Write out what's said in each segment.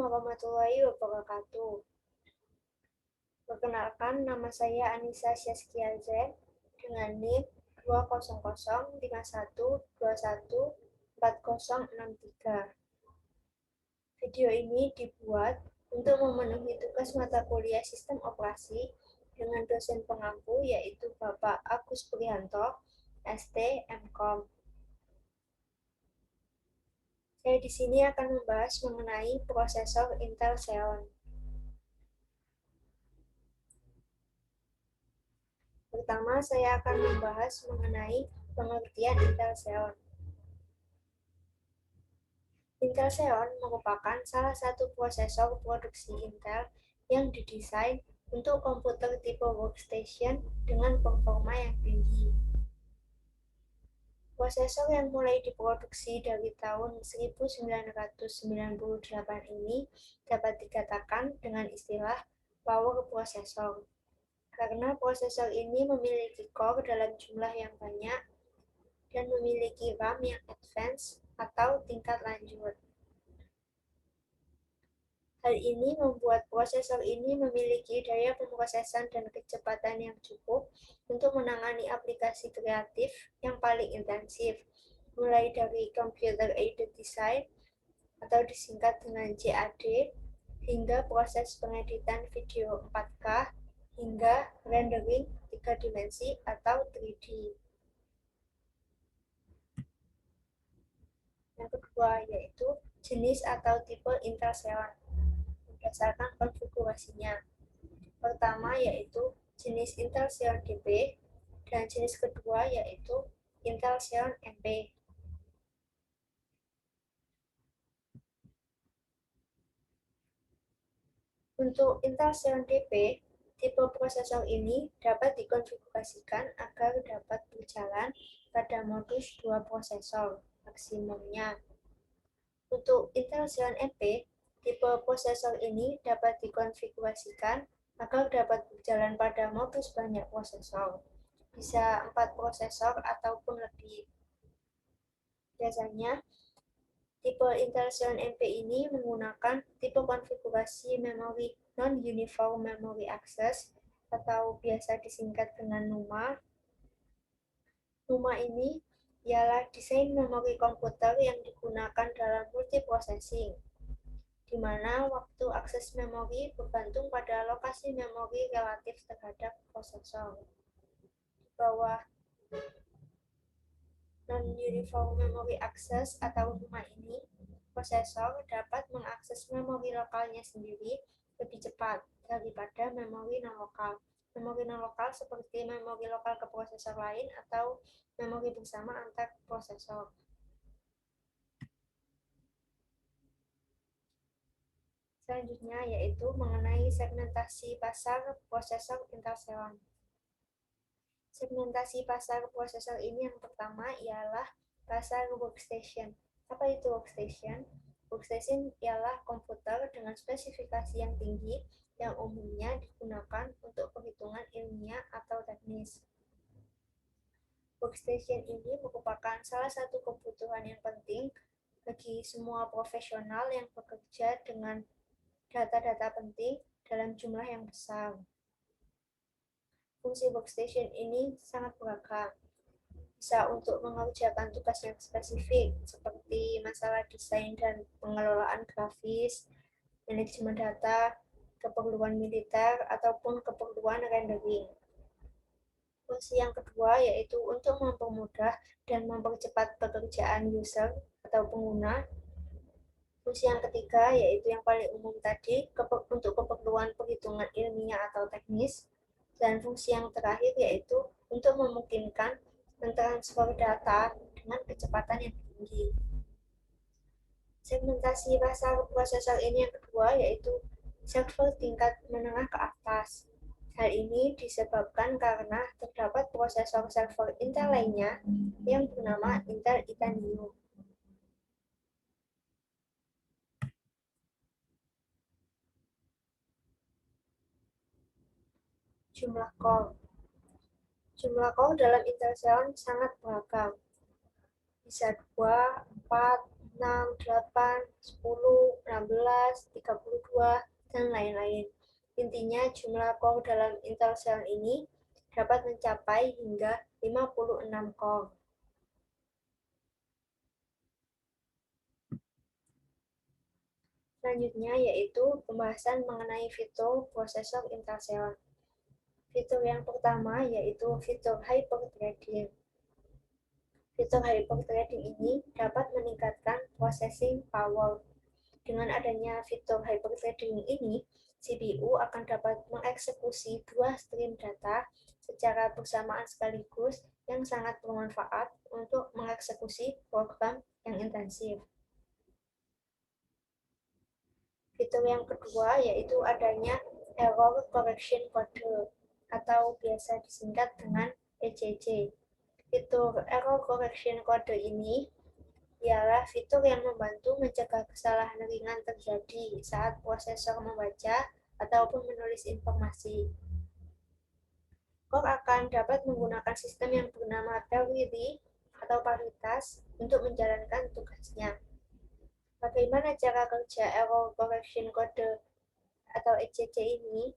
warahmatullahi wabarakatuh. Perkenalkan, nama saya Anissa Syaskia Zen dengan NIM 20051214063. Video ini dibuat untuk memenuhi tugas mata kuliah Sistem Operasi dengan dosen pengampu yaitu Bapak Agus Prihanto, ST MKom. Saya di sini akan membahas mengenai prosesor Intel Xeon. Pertama, saya akan membahas mengenai pengertian Intel Xeon. Intel Xeon merupakan salah satu prosesor produksi Intel yang didesain untuk komputer tipe workstation dengan performa yang tinggi. Prosesor yang mulai diproduksi dari tahun 1998 ini dapat dikatakan dengan istilah power processor, karena prosesor ini memiliki core dalam jumlah yang banyak dan memiliki RAM yang advance atau tingkat lanjut. Hal ini membuat prosesor ini memiliki daya pemrosesan dan kecepatan yang cukup untuk menangani aplikasi kreatif yang paling intensif, mulai dari Computer Aided Design atau disingkat dengan CAD, hingga proses pengeditan video 4K, hingga rendering 3 dimensi atau 3D. Yang kedua yaitu jenis atau tipe Intel Xeon berdasarkan konfigurasinya. Pertama yaitu jenis Intel Xeon DP dan jenis kedua yaitu Intel Xeon MP. Untuk Intel Xeon DP, tipe prosesor ini dapat dikonfigurasikan agar dapat berjalan pada modus 2 prosesor maksimumnya. Untuk Intel Xeon MP, tipe prosesor ini dapat dikonfigurasikan agar dapat berjalan pada modus banyak prosesor, bisa 4 prosesor ataupun lebih. Biasanya, tipe Intel Xeon MP ini menggunakan tipe konfigurasi memori Non-Uniform Memory Access atau biasa disingkat dengan NUMA. NUMA ini ialah desain memori komputer yang digunakan dalam multiprocessing, di mana waktu akses memori bergantung pada lokasi memori relatif terhadap prosesor. Di bawah Non-Uniform Memory Access atau NUMA ini, prosesor dapat mengakses memori lokalnya sendiri lebih cepat daripada memori non-lokal. Memori non-lokal seperti memori lokal ke prosesor lain atau memori bersama antar prosesor. Selanjutnya yaitu mengenai segmentasi pasar prosesor Intel Xeon. Segmentasi pasar prosesor ini yang pertama ialah pasar workstation. Apa itu workstation? Workstation ialah komputer dengan spesifikasi yang tinggi yang umumnya digunakan untuk perhitungan ilmiah atau teknis. Workstation ini merupakan salah satu kebutuhan yang penting bagi semua profesional yang bekerja dengan data-data penting dalam jumlah yang besar. Fungsi workstation ini sangat beragam. Bisa untuk mengerjakan tugas yang spesifik, seperti masalah desain dan pengelolaan grafis, manajemen data, keperluan militer, ataupun keperluan rendering. Fungsi yang kedua yaitu untuk mempermudah dan mempercepat pekerjaan user atau pengguna. Fungsi yang ketiga yaitu yang paling umum tadi, untuk keperluan perhitungan ilmiah atau teknis. Dan fungsi yang terakhir yaitu untuk memungkinkan mentransfer data dengan kecepatan yang tinggi. Segmentasi pasar prosesor ini yang kedua yaitu server tingkat menengah ke atas. Hal ini disebabkan karena terdapat prosesor server Intel lainnya yang bernama Intel Itanium. Jumlah core. Jumlah core dalam Intel Xeon sangat beragam. Bisa 2, 4, 6, 8, 10, 16, 32, dan lain-lain. Intinya jumlah core dalam Intel Xeon ini dapat mencapai hingga 56 core. Selanjutnya yaitu pembahasan mengenai fitur prosesor Intel Xeon. Fitur yang pertama yaitu fitur hyperthreading. Fitur hyperthreading ini dapat meningkatkan processing power. Dengan adanya fitur hyperthreading ini, CPU akan dapat mengeksekusi dua stream data secara bersamaan sekaligus yang sangat bermanfaat untuk mengeksekusi program yang intensif. Fitur yang kedua yaitu adanya Error Correction Code atau biasa disingkat dengan ECC. Fitur Error Correction Code ini ialah fitur yang membantu mencegah kesalahan ringan terjadi saat prosesor membaca ataupun menulis informasi. Core akan dapat menggunakan sistem yang bernama parity atau paritas untuk menjalankan tugasnya. Bagaimana cara kerja Error Correction Code atau ECC ini?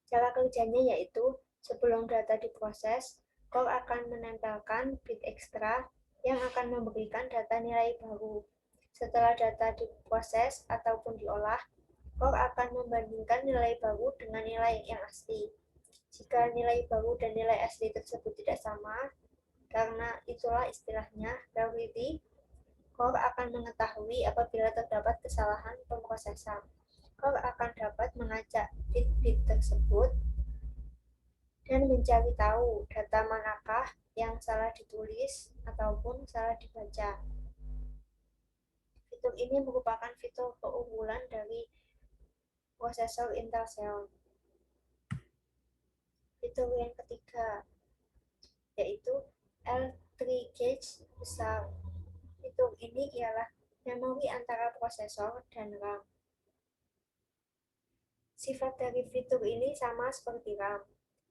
Cara kerjanya yaitu sebelum data diproses, Core akan menempelkan bit ekstra yang akan memberikan data nilai baru. Setelah data diproses ataupun diolah, Core akan membandingkan nilai baru dengan nilai yang asli. Jika nilai baru dan nilai asli tersebut tidak sama, karena itulah istilahnya parity, Core akan mengetahui apabila terdapat kesalahan pemrosesan. Core akan dapat mengacak bit-bit tersebut dan mencari tahu data manakah yang salah ditulis ataupun salah dibaca. Fitur ini merupakan fitur keunggulan dari prosesor Intel Xeon. Fitur yang ketiga yaitu L3 gauge besar. Fitur ini ialah memori antara prosesor dan RAM. Sifat dari fitur ini sama seperti RAM,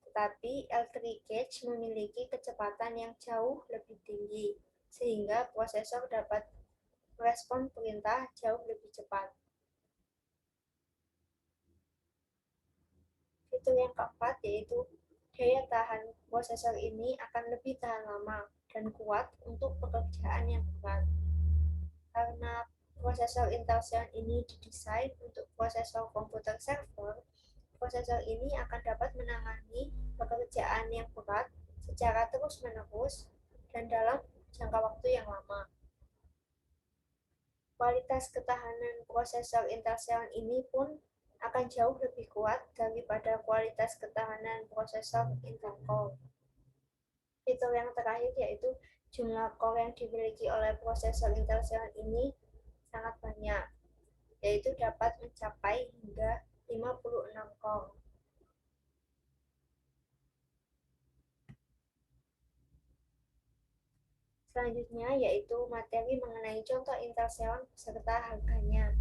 tetapi L3 gauge memiliki kecepatan yang jauh lebih tinggi, sehingga prosesor dapat merespon perintah jauh lebih cepat. Fitur yang keempat yaitu daya tahan prosesor ini akan lebih tahan lama dan kuat untuk pekerjaan yang berat. Karena prosesor Intel Xeon ini didesain untuk prosesor komputer server, prosesor ini akan dapat menangani pekerjaan yang berat secara terus-menerus dan dalam jangka waktu yang lama. Kualitas ketahanan prosesor Intel Xeon ini pun akan jauh lebih kuat daripada kualitas ketahanan prosesor Intel Core. Fitur yang terakhir yaitu jumlah core yang dimiliki oleh prosesor Intel Xeon ini sangat banyak, yaitu dapat mencapai hingga 56 core. Selanjutnya yaitu materi mengenai contoh Intel Xeon beserta harganya.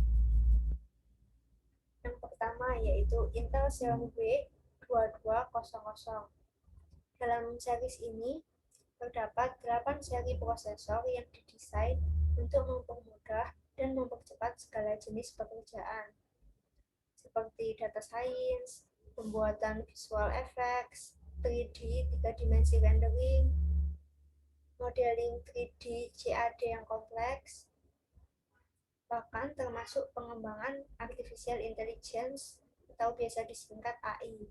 Yang pertama yaitu Intel Xeon W2200. Dalam series ini terdapat 8 seri prosesor yang didesain untuk mempermudah dan mempercepat segala jenis pekerjaan, seperti data science, pembuatan visual effects, 3D, 3 dimensi rendering, modeling 3D CAD yang kompleks, bahkan termasuk pengembangan artificial intelligence atau biasa disingkat AI.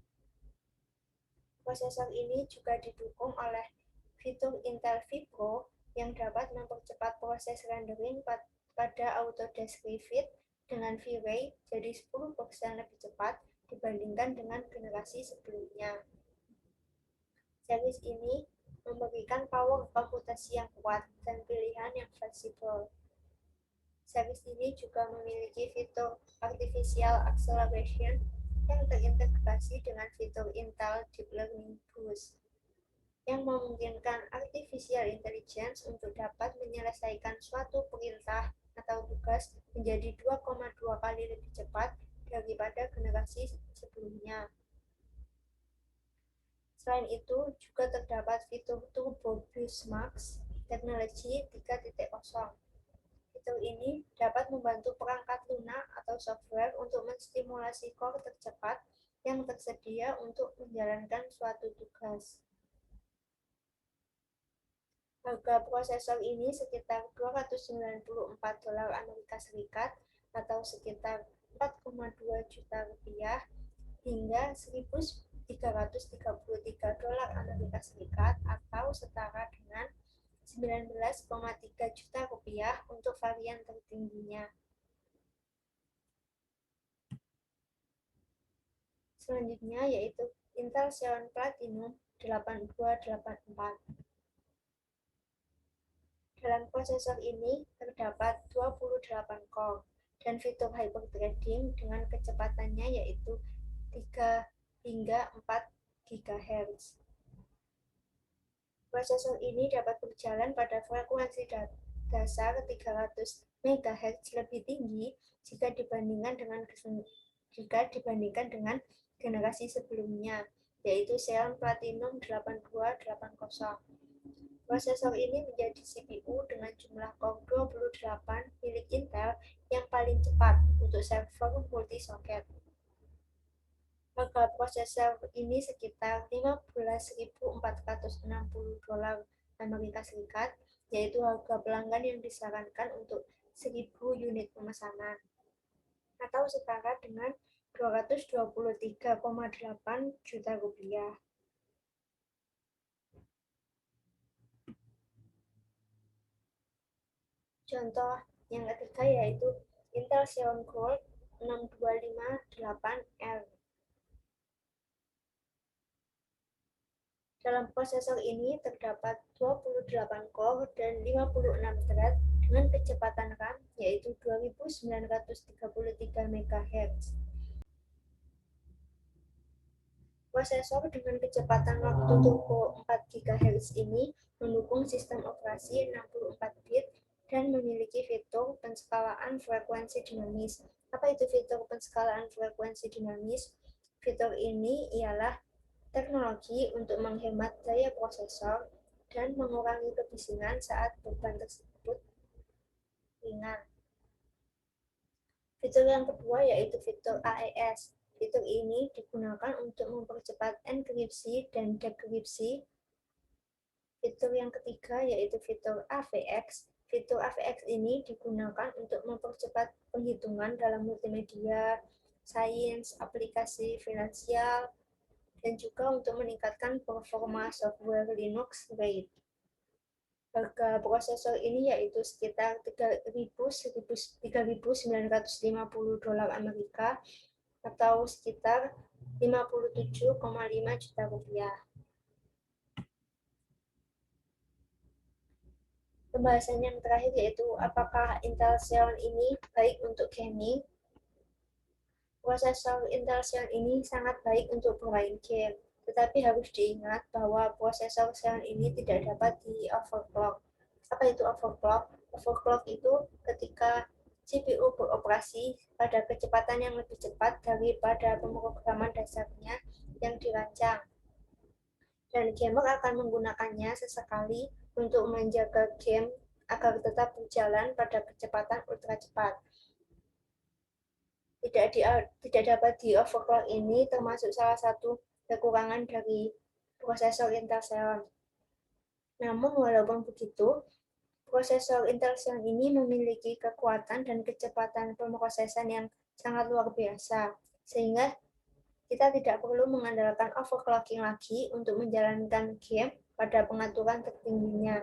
Prosesor ini juga didukung oleh fitur Intel Vipro yang dapat mempercepat proses rendering pada Autodesk Revit dengan V-Ray jadi 10% lebih cepat dibandingkan dengan generasi sebelumnya. Series ini memberikan power komputasi yang kuat dan pilihan yang fleksibel. Series ini juga memiliki fitur Artificial Acceleration yang terintegrasi dengan fitur Intel Deep Learning Boost yang memungkinkan artificial intelligence untuk dapat menyelesaikan suatu perintah atau tugas menjadi 2,2 kali lebih cepat daripada generasi sebelumnya. Selain itu, juga terdapat fitur Turbo Boost Max teknologi 3.0 fitur ini dapat membantu perangkat lunak atau software untuk menstimulasi core tercepat yang tersedia untuk menjalankan suatu tugas. Harga prosesor ini sekitar $294 Amerika Serikat atau sekitar 4,2 juta rupiah hingga $1.333 Amerika Serikat atau setara dengan 19,3 juta rupiah untuk varian tertingginya. Selanjutnya yaitu Intel Xeon Platinum 8284. Dalam prosesor ini terdapat 28 core dan fitur hyperthreading dengan kecepatannya yaitu 3 hingga 4 GHz. Prosesor ini dapat berjalan pada frekuensi dasar 300 MHz lebih tinggi jika dibandingkan dengan generasi sebelumnya, yaitu Xeon Platinum 8280. Prosesor ini menjadi CPU dengan jumlah core 28 milik Intel yang paling cepat untuk server multi-socket. Harga prosesor ini sekitar $15.460 Amerika Serikat, yaitu harga pelanggan yang disarankan untuk 1.000 unit pemesanan, atau setara dengan 223,8 juta rupiah. Contoh yang ketiga yaitu Intel Xeon Gold 6258R. Dalam prosesor ini terdapat 28 core dan 56 thread dengan kecepatan RAM yaitu 2933 MHz. Prosesor dengan kecepatan waktu turbo 4 GHz ini mendukung sistem operasi 64 bit dan memiliki fitur penskalaan frekuensi dinamis. Apa itu fitur penskalaan frekuensi dinamis? Fitur ini ialah teknologi untuk menghemat daya prosesor dan mengurangi kebisingan saat beban tersebut ringan. Fitur yang kedua yaitu fitur AES. Fitur ini digunakan untuk mempercepat enkripsi dan dekripsi. Fitur yang ketiga yaitu fitur AVX. Fitur AVX ini digunakan untuk mempercepat penghitungan dalam multimedia, sains, aplikasi finansial, dan juga untuk meningkatkan performa software Linux RAID. Harga prosesor ini yaitu sekitar $3.950 Amerika atau sekitar 57,5 juta rupiah. Pembahasan yang terakhir yaitu apakah Intel Xeon ini baik untuk gaming? Prosesor Intel Xeon ini sangat baik untuk bermain game, tetapi harus diingat bahwa prosesor Xeon ini tidak dapat di-overclock. Apa itu overclock? Overclock itu ketika CPU beroperasi pada kecepatan yang lebih cepat daripada pemrograman dasarnya yang dirancang. Dan gamer akan menggunakannya sesekali untuk menjaga game agar tetap berjalan pada kecepatan ultra cepat. Tidak dapat di-overclock ini termasuk salah satu kekurangan dari prosesor Intel Xeon. Namun walaupun begitu, prosesor Intel Xeon ini memiliki kekuatan dan kecepatan pemrosesan yang sangat luar biasa, sehingga kita tidak perlu mengandalkan overclocking lagi untuk menjalankan game pada pengaturan tertingginya.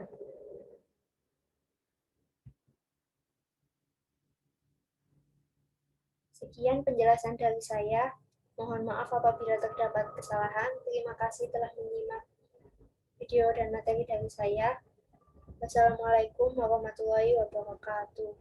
Sekian penjelasan dari saya. Mohon maaf apabila terdapat kesalahan. Terima kasih telah menyimak video dan materi dari saya. Wassalamualaikum warahmatullahi wabarakatuh.